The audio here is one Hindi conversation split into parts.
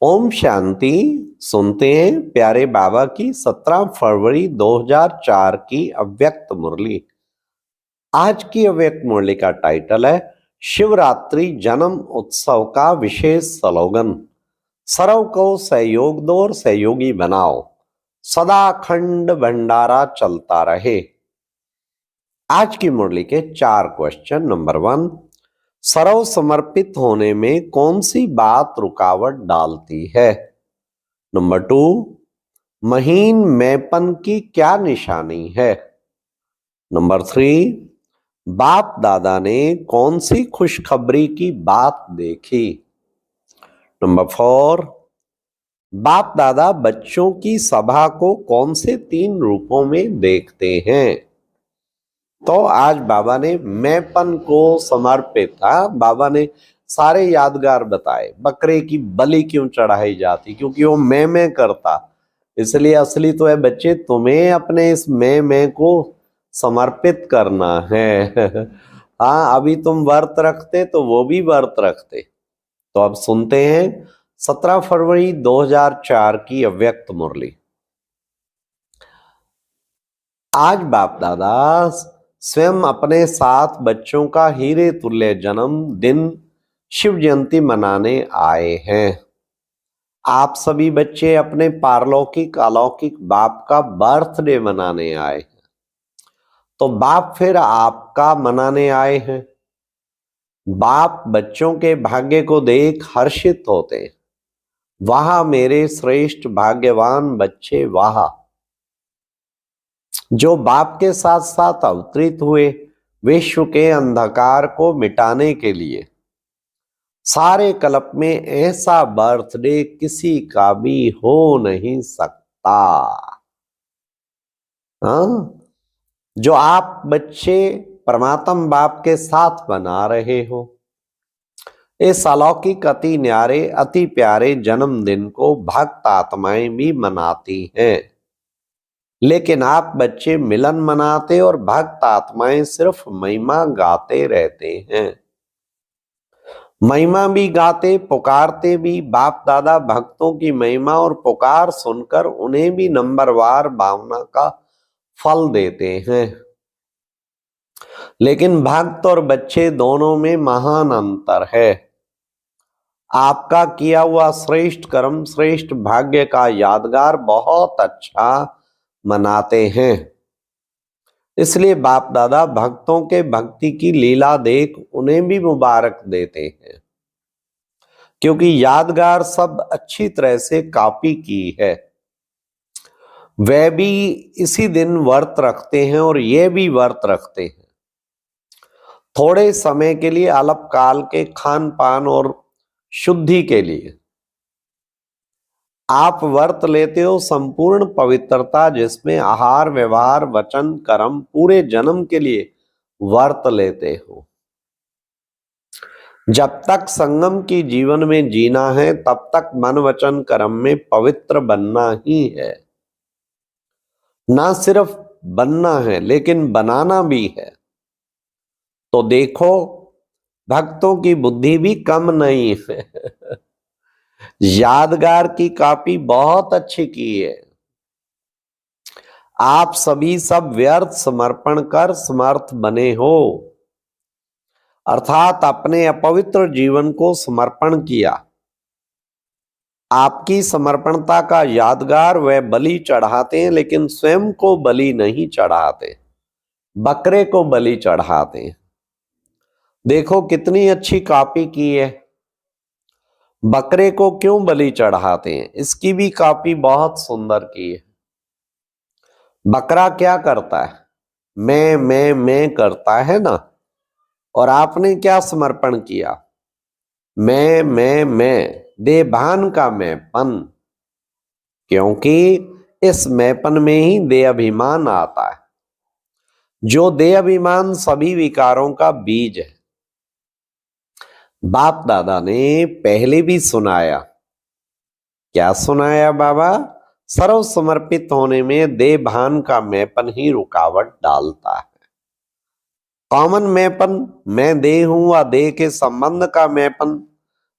ओम शांति। सुनते हैं प्यारे बाबा की 17 फरवरी 2004 की अव्यक्त मुरली। आज की अव्यक्त मुरली का टाइटल है शिवरात्रि जन्म उत्सव का विशेष स्लोगन। सर्व को सहयोग दो और सहयोगी बनाओ, सदा अखंड भंडारा चलता रहे। आज की मुरली के 4 क्वेश्चन। नंबर 1, सर्व समर्पित होने में कौन सी बात रुकावट डालती है? नंबर 2, महीन मैंपन की क्या निशानी है? नंबर 3, बाप दादा ने कौन सी खुशखबरी की बात देखी? नंबर 4, बाप दादा बच्चों की सभा को कौन से 3 रूपों में देखते हैं? तो आज बाबा ने मैंपन को समर्पित था। बाबा ने सारे यादगार बताए। बकरे की बलि क्यों चढ़ाई जाती? क्योंकि वो मैं करता, इसलिए असली तो है बच्चे तुम्हें अपने इस मैं को समर्पित करना है। हाँ, अभी तुम व्रत रखते तो वो भी व्रत रखते। तो अब सुनते हैं 17 फरवरी 2004 की अव्यक्त मुरली। आज बाप दादा स्वयं अपने साथ बच्चों का हीरे तुल्य जन्मदिन शिव जयंती मनाने आए हैं। आप सभी बच्चे अपने पारलौकिक अलौकिक बाप का बर्थडे मनाने आए हैं। तो बाप फिर आपका मनाने आए हैं। बाप बच्चों के भाग्य को देख हर्षित होते हैं। वाह मेरे श्रेष्ठ भाग्यवान बच्चे, वाह, जो बाप के साथ साथ अवतरित हुए विश्व के अंधकार को मिटाने के लिए। सारे कल्प में ऐसा बर्थडे किसी का भी हो नहीं सकता। हाँ, जो आप बच्चे परमात्म बाप के साथ बना रहे हो। इस अलौकिक अति न्यारे अति प्यारे जन्मदिन को भक्त आत्माएं भी मनाती हैं, लेकिन आप बच्चे मिलन मनाते और भक्त आत्माएं सिर्फ महिमा गाते रहते हैं। महिमा भी गाते, पुकारते भी। बाप दादा भक्तों की महिमा और पुकार सुनकर उन्हें भी नंबरवार भावना का फल देते हैं। लेकिन भक्त और बच्चे दोनों में महान अंतर है। आपका किया हुआ श्रेष्ठ कर्म, श्रेष्ठ भाग्य का यादगार बहुत अच्छा मनाते हैं। इसलिए बाप दादा भक्तों के भक्ति की लीला देख उन्हें भी मुबारक देते हैं, क्योंकि यादगार सब अच्छी तरह से कॉपी की है। वे भी इसी दिन व्रत रखते हैं और ये भी व्रत रखते हैं। थोड़े समय के लिए अल्पकाल के खान पान और शुद्धि के लिए आप व्रत लेते हो संपूर्ण पवित्रता, जिसमें आहार व्यवहार वचन कर्म पूरे जन्म के लिए व्रत लेते हो। जब तक संगम की जीवन में जीना है तब तक मन वचन कर्म में पवित्र बनना ही है। ना सिर्फ बनना है लेकिन बनाना भी है। तो देखो, भक्तों की बुद्धि भी कम नहीं है। यादगार की कॉपी बहुत अच्छी की है। आप सभी सब व्यर्थ समर्पण कर समर्थ बने हो, अर्थात अपने अपवित्र जीवन को समर्पण किया। आपकी समर्पणता का यादगार वे बलि चढ़ाते हैं, लेकिन स्वयं को बलि नहीं चढ़ाते, बकरे को बलि चढ़ाते हैं। देखो कितनी अच्छी कॉपी की है। बकरे को क्यों बलि चढ़ाते हैं, इसकी भी कॉपी बहुत सुंदर की है। बकरा क्या करता है? मैं करता है ना। और आपने क्या समर्पण किया? मैं देभान का मैंपन, क्योंकि इस मैंपन में ही देह अभिमान आता है। जो देह अभिमान सभी विकारों का बीज है। बाप दादा ने पहले भी सुनाया। क्या सुनाया बाबा? सर्व समर्पित होने में देह भान का मैंपन ही रुकावट डालता है। कॉमन मैंपन, मैं देह हूं व देह के संबंध का मैंपन,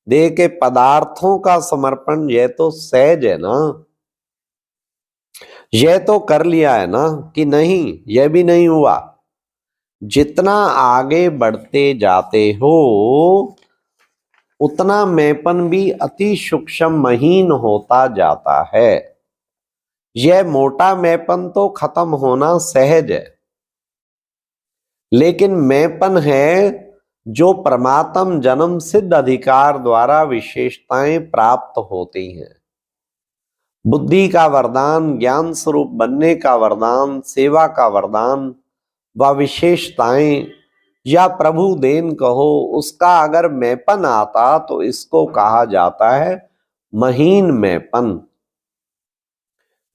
देह के पदार्थों का समर्पण यह तो सहज है ना, यह तो कर लिया है ना कि नहीं, यह भी नहीं हुआ। जितना आगे बढ़ते जाते हो उतना मैंपन भी अति सूक्ष्म महीन होता जाता है। यह मोटा मैंपन तो खत्म होना सहज है, लेकिन मैंपन है जो परमात्म जन्म सिद्ध अधिकार द्वारा विशेषताएं प्राप्त होती हैं। बुद्धि का वरदान, ज्ञान स्वरूप बनने का वरदान, सेवा का वरदान व विशेषताएं या प्रभु देन कहो, उसका अगर मैंपन आता तो इसको कहा जाता है महीन मैंपन।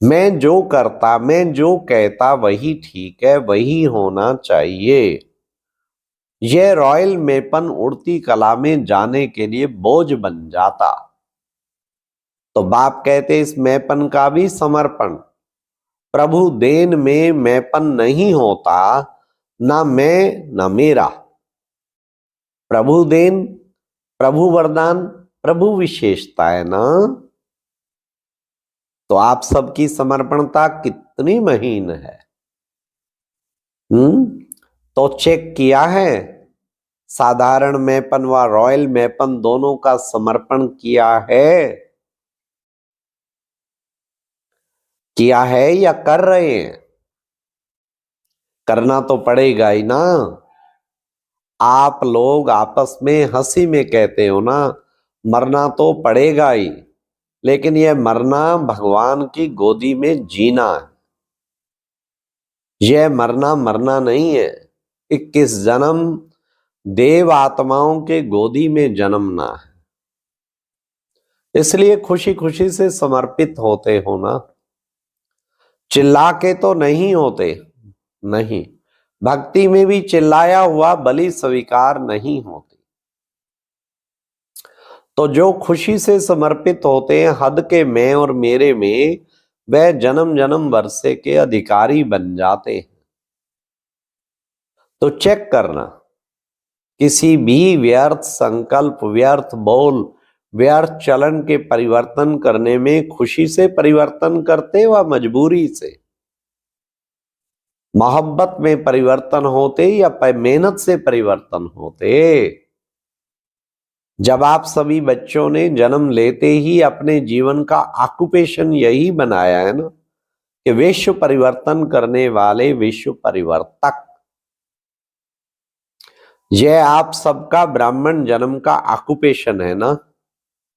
मैं जो करता, मैं जो कहता वही ठीक है, वही होना चाहिए। यह रॉयल मैंपन उड़ती कला में जाने के लिए बोझ बन जाता। तो बाप कहते इस मैंपन का भी समर्पण। प्रभु देन में मैंपन नहीं होता, ना मैं ना मेरा। प्रभु देन, प्रभु वरदान, प्रभु विशेषता है ना। तो आप सबकी समर्पणता कितनी महीन है। तो चेक किया है, साधारण मैंपन व रॉयल मैंपन दोनों का समर्पण किया है या कर रहे हैं? करना तो पड़ेगा ही ना। आप लोग आपस में हंसी में कहते हो ना, मरना तो पड़ेगा ही, लेकिन यह मरना भगवान की गोदी में जीना है। यह मरना मरना नहीं है। 21 जन्म देव आत्माओं के गोदी में जन्मना है। इसलिए खुशी खुशी से समर्पित होते हो ना, चिल्ला के तो नहीं होते। नहीं, भक्ति में भी चिल्लाया हुआ बलि स्वीकार नहीं होती। तो जो खुशी से समर्पित होते हैं हद के मैं और मेरे में, वह जन्म जन्म वर्षे के अधिकारी बन जाते हैं। तो चेक करना, किसी भी व्यर्थ संकल्प, व्यर्थ बोल, व्यर्थ चलन के परिवर्तन करने में खुशी से परिवर्तन करते व मजबूरी से, मोहब्बत में परिवर्तन होते या मेहनत से परिवर्तन होते। जब आप सभी बच्चों ने जन्म लेते ही अपने जीवन का ऑक्यूपेशन यही बनाया है ना कि विश्व परिवर्तन करने वाले विश्व परिवर्तक, यह आप सबका ब्राह्मण जन्म का ऑक्यूपेशन है ना।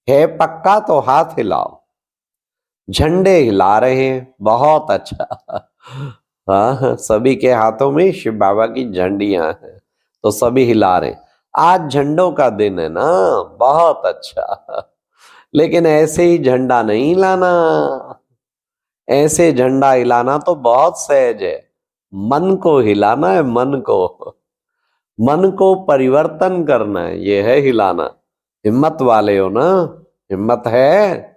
है पक्का तो हाथ हिलाओ। झंडे हिला रहे हैं, बहुत अच्छा। हाँ, सभी के हाथों में शिव बाबा की झंडियां हैं, तो सभी हिला रहे हैं। आज झंडों का दिन है ना, बहुत अच्छा। लेकिन ऐसे ही झंडा नहीं हिलाना, ऐसे झंडा हिलाना तो बहुत सहज है। मन को हिलाना है, मन को परिवर्तन करना है, ये है हिलाना। हिम्मत वाले हो ना, हिम्मत है,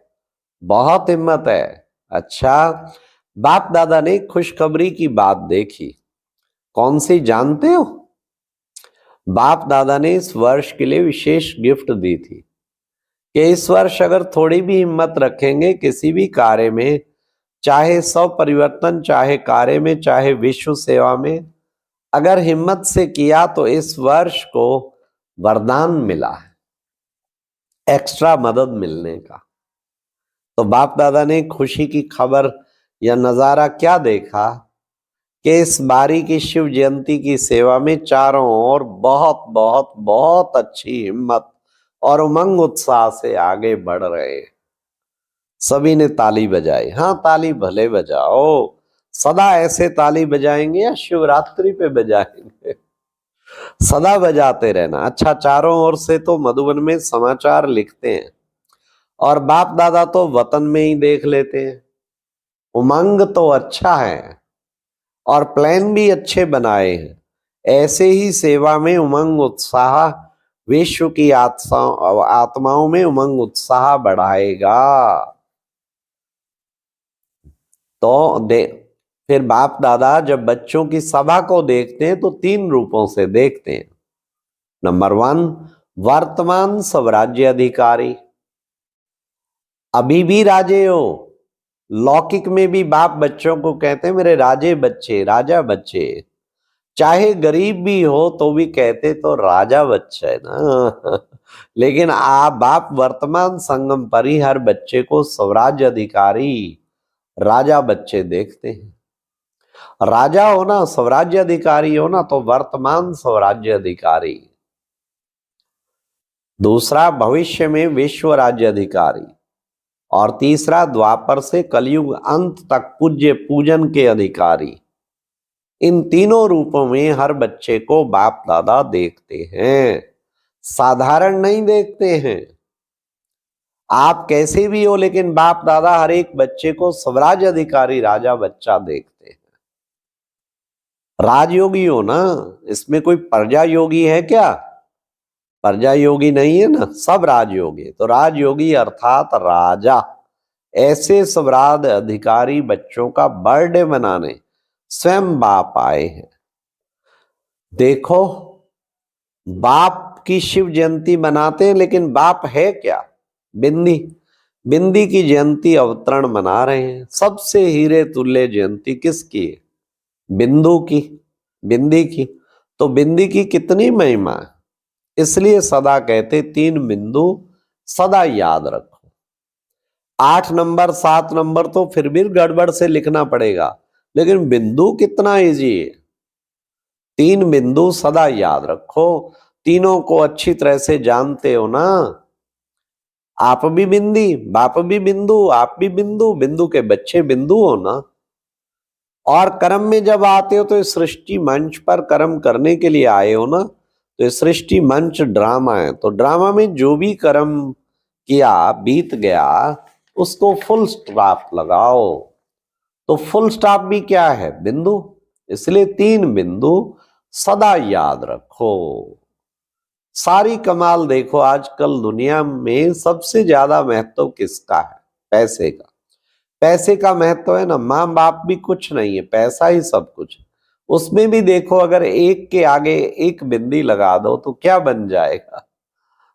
बहुत हिम्मत है। अच्छा, बाप दादा ने खुशखबरी की बात देखी, कौन सी जानते हो? बाप दादा ने इस वर्ष के लिए विशेष गिफ्ट दी थी कि इस वर्ष अगर थोड़ी भी हिम्मत रखेंगे किसी भी कार्य में, चाहे स्व परिवर्तन, चाहे कार्य में, चाहे विश्व सेवा में, अगर हिम्मत से किया तो इस वर्ष को वरदान मिला है, एक्स्ट्रा मदद मिलने का। तो बाप दादा ने खुशी की खबर या नजारा क्या देखा कि इस बारी की शिव जयंती की सेवा में चारों ओर बहुत बहुत बहुत अच्छी हिम्मत और उमंग उत्साह से आगे बढ़ रहे हैं। सभी ने ताली बजाई। हाँ, ताली भले बजाओ, सदा ऐसे ताली बजाएंगे या शिवरात्रि पे बजाएंगे? सदा बजाते रहना। अच्छा, चारों ओर से तो मधुबन में समाचार लिखते हैं और बाप दादा तो वतन में ही देख लेते हैं। उमंग तो अच्छा है और प्लान भी अच्छे बनाए हैं। ऐसे ही सेवा में उमंग उत्साह विश्व की आत्माओं में उमंग उत्साह बढ़ाएगा। तो फिर बाप दादा जब बच्चों की सभा को देखते हैं तो 3 रूपों से देखते हैं। नंबर 1, वर्तमान स्वराज्य अधिकारी। अभी भी राजे हो, लौकिक में भी बाप बच्चों को कहते हैं मेरे राजे बच्चे, राजा बच्चे। चाहे गरीब भी हो तो भी कहते तो राजा बच्चा है ना। लेकिन आप बाप वर्तमान संगम पर ही हर बच्चे को स्वराज्य अधिकारी, राजा बच्चे देखते हैं। राजा हो ना, स्वराज्य अधिकारी हो ना, तो वर्तमान स्वराज्य अधिकारी। दूसरा भविष्य में विश्व राज्य अधिकारी, और तीसरा द्वापर से कलयुग अंत तक पूज्य पूजन के अधिकारी। इन तीनों रूपों में हर बच्चे को बाप दादा देखते हैं, साधारण नहीं देखते हैं। आप कैसे भी हो, लेकिन बाप दादा हर एक बच्चे को स्वराज्य अधिकारी, राजा बच्चा देखते हैं। राजयोगी हो ना, इसमें कोई प्रजा योगी है क्या? प्रजा योगी नहीं है ना, सब राजयोगी। तो राजयोगी अर्थात राजा, ऐसे स्वराज्य अधिकारी बच्चों का बर्थडे मनाने स्वयं बाप आए हैं। देखो, बाप की शिव जयंती मनाते हैं, लेकिन बाप है क्या? बिंदी। बिंदी की जयंती अवतरण मना रहे हैं। सबसे हीरे तुल्य जयंती किसकी है? बिंदु की, बिंदी की। तो बिंदी की कितनी महिमा है, इसलिए सदा कहते 3 बिंदु सदा याद रखो। 8 नंबर 7 नंबर तो फिर भी गड़बड़ से लिखना पड़ेगा, लेकिन बिंदु कितना इजी है। 3 बिंदु सदा याद रखो। तीनों को अच्छी तरह से जानते हो ना। आप भी बिंदी, बाप भी बिंदु, आप भी बिंदु, बिंदु के बच्चे बिंदु हो ना। और कर्म में जब आते हो तो इस सृष्टि मंच पर कर्म करने के लिए आए हो ना। तो इस सृष्टि मंच ड्रामा है, तो ड्रामा में जो भी कर्म किया बीत गया उसको फुल स्टॉप लगाओ। तो फुल स्टॉप भी क्या है? बिंदु। इसलिए 3 बिंदु सदा याद रखो। सारी कमाल देखो, आजकल दुनिया में सबसे ज्यादा महत्व किसका है? पैसे का। पैसे का महत्व है ना, माँ बाप भी कुछ नहीं है, पैसा ही सब कुछ। उसमें भी देखो, अगर एक के आगे एक बिंदी लगा दो तो क्या बन जाएगा?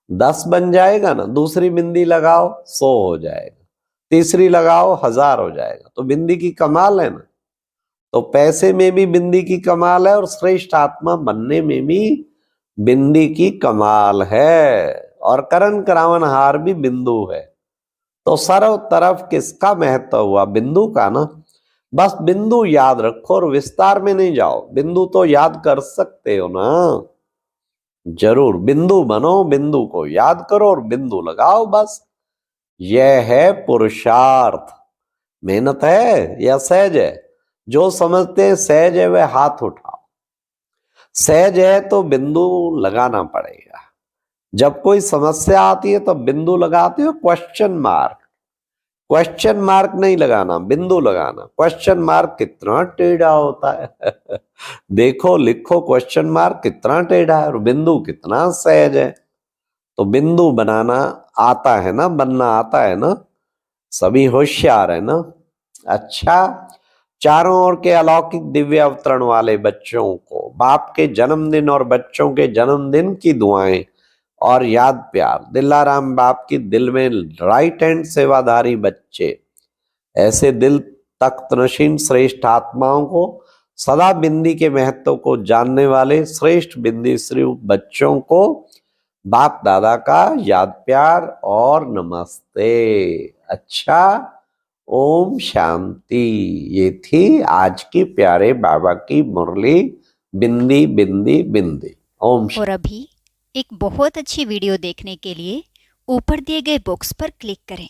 10 बन जाएगा ना। दूसरी बिंदी लगाओ 100 हो जाएगा, तीसरी लगाओ 1000 हो जाएगा। तो बिंदी की कमाल है ना। तो पैसे में भी बिंदी की कमाल है, और श्रेष्ठ आत्मा बनने में भी बिंदी की कमाल है। और करण करावनहार भी बिंदु है। तो सर्व तरफ किसका महत्व हुआ? बिंदु का ना। बस बिंदु याद रखो और विस्तार में नहीं जाओ। बिंदु तो याद कर सकते हो ना, जरूर बिंदु बनो, बिंदु को याद करो और बिंदु लगाओ। बस यह है पुरुषार्थ। मेहनत है या सहज है? जो समझते हैं सहज है वह हाथ उठाओ। सहज है तो बिंदु लगाना पड़ेगा। जब कोई समस्या आती है तो बिंदु लगाते हो, क्वेश्चन मार्क। क्वेश्चन मार्क नहीं लगाना, बिंदु लगाना। क्वेश्चन मार्क कितना टेढ़ा होता है। देखो, लिखो क्वेश्चन मार्क कितना टेढ़ा है और बिंदु कितना सहज है। तो बिंदु बनाना आता है ना, बनना आता है ना। सभी होशियार है ना। अच्छा, चारों ओर के अलौकिक दिव्य अवतरण वाले बच्चों को बाप के जन्मदिन और बच्चों के जन्मदिन की दुआएं और याद प्यार। दिलाराम बाप की दिल में राइट हैंड सेवाधारी बच्चे, ऐसे दिल तख्त नशीन श्रेष्ठ आत्माओं को, सदा बिंदी के महत्व को जानने वाले श्रेष्ठ बिंदी श्री बच्चों को बाप दादा का याद प्यार और नमस्ते। अच्छा, ओम शांति। ये थी आज की प्यारे बाबा की मुरली, बिंदी बिंदी बिंदी। ओम शांति। और अभी एक बहुत अच्छी वीडियो देखने के लिए ऊपर दिए गए बॉक्स पर क्लिक करें।